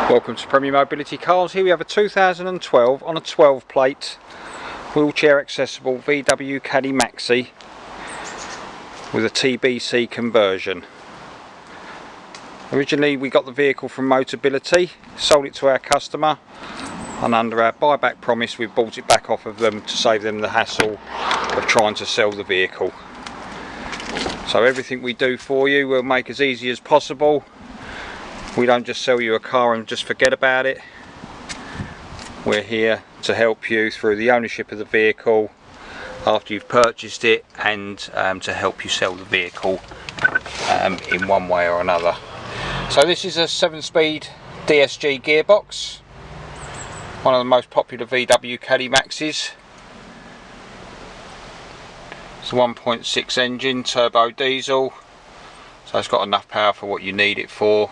Welcome to Premier Mobility Cars. Here we have a 2012 on a 12 plate wheelchair accessible VW Caddy Maxi with a TBC conversion. Originally we got the vehicle from Motability, sold it to our customer, and under our buyback promise we've bought it back off of them to save them the hassle of trying to sell the vehicle. So everything we do for you we'll make as easy as possible. We don't just sell you a car and just forget about it. We're here to help you through the ownership of the vehicle after you've purchased it, and to help you sell the vehicle in one way or another. So this is a 7-speed DSG gearbox, one of the most popular VW Caddy Maxis. It's a 1.6 engine, turbo diesel, so it's got enough power for what you need it for.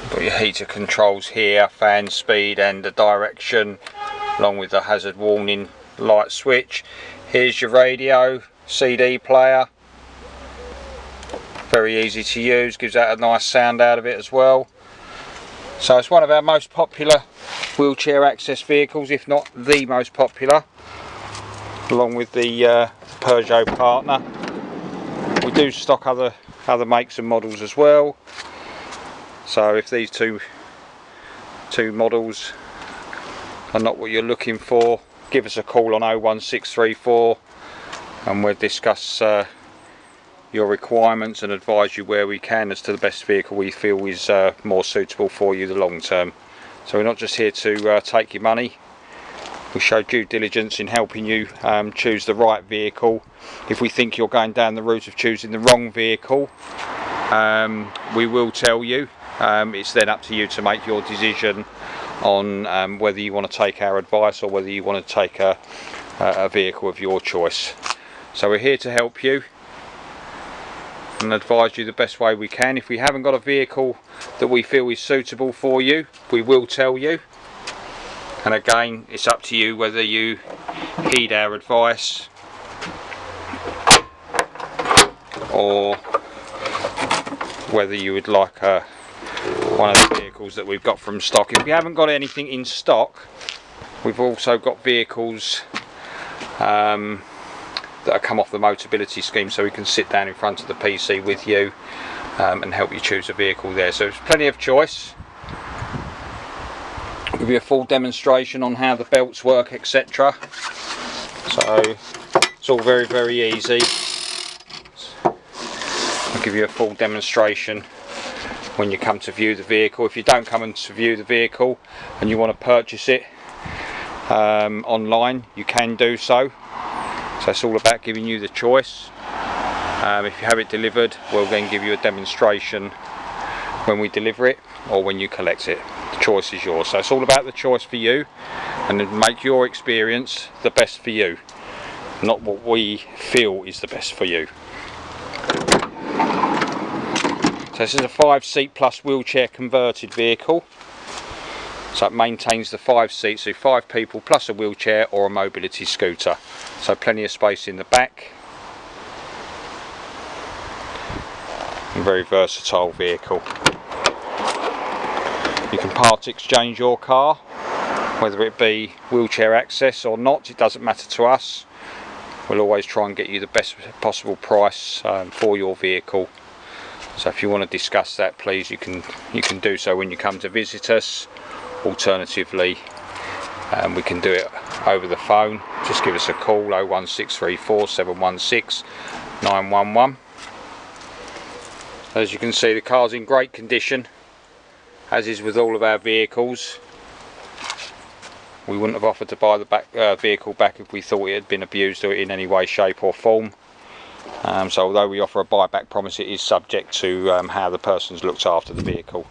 Got your heater controls here, fan speed and the direction, along with the hazard warning light switch. Here's your radio, CD player, very easy to use, gives out a nice sound out of it as well. So it's one of our most popular wheelchair access vehicles, if not the most popular, along with the Peugeot partner. We do stock other makes and models as well. So if these two models are not what you're looking for, give us a call on 01634 and we'll discuss your requirements and advise you where we can as to the best vehicle we feel is more suitable for you the long term. So we're not just here to take your money. We show due diligence in helping you choose the right vehicle. If we think you're going down the route of choosing the wrong vehicle, we will tell you. It's then up to you to make your decision on whether you want to take our advice or whether you want to take a vehicle of your choice. So we're here to help you and advise you the best way we can. If we haven't got a vehicle that we feel is suitable for you, we will tell you. And again, it's up to you whether you heed our advice or whether you would like one of the vehicles that we've got from stock. If we haven't got anything in stock, we've also got vehicles that have come off the Motability scheme, so we can sit down in front of the PC with you and help you choose a vehicle there. So there's plenty of choice. We'll give you a full demonstration on how the belts work, etc. So it's all very, very easy. I'll give you a full demonstration when you come to view the vehicle. If you don't come to view the vehicle and you want to purchase it online, you can do so. So it's all about giving you the choice. If you have it delivered, we'll then give you a demonstration when we deliver it or when you collect it. The choice is yours. So it's all about the choice for you, and then make your experience the best for you, not what we feel is the best for you. So this is a 5-seat plus wheelchair converted vehicle. So it maintains the 5 seats, so 5 people plus a wheelchair or a mobility scooter. So plenty of space in the back. A very versatile vehicle. You can part exchange your car, whether it be wheelchair access or not, it doesn't matter to us. We'll always try and get you the best possible price for your vehicle. So if you want to discuss that, please, you can do so when you come to visit us. Alternatively, we can do it over the phone. Just give us a call, 01634 716 911. As you can see, the car's in great condition, as is with all of our vehicles. We wouldn't have offered to buy the vehicle back if we thought it had been abused or in any way, shape or form. So although we offer a buyback promise, it is subject to how the person's looked after the vehicle.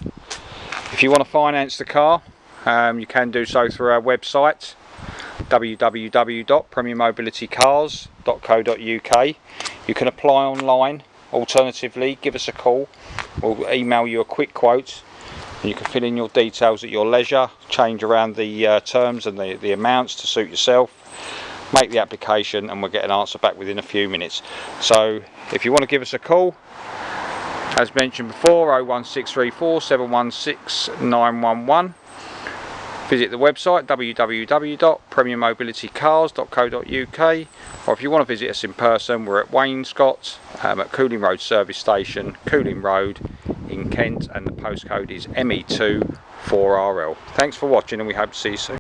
If you want to finance the car, you can do so through our website, www.premiermobilitycars.co.uk. You can apply online. Alternatively, give us a call. We'll email you a quick quote. You can fill in your details at your leisure, change around the terms and the amounts to suit yourself. Make the application and we'll get an answer back within a few minutes. So if you want to give us a call, as mentioned before, 01634 716 911. Visit the website www.premiermobilitycars.co.uk, or if you want to visit us in person, we're at Wainscott at Cooling Road Service Station, Cooling Road in Kent, and the postcode is ME2 4RL. Thanks for watching, and we hope to see you soon.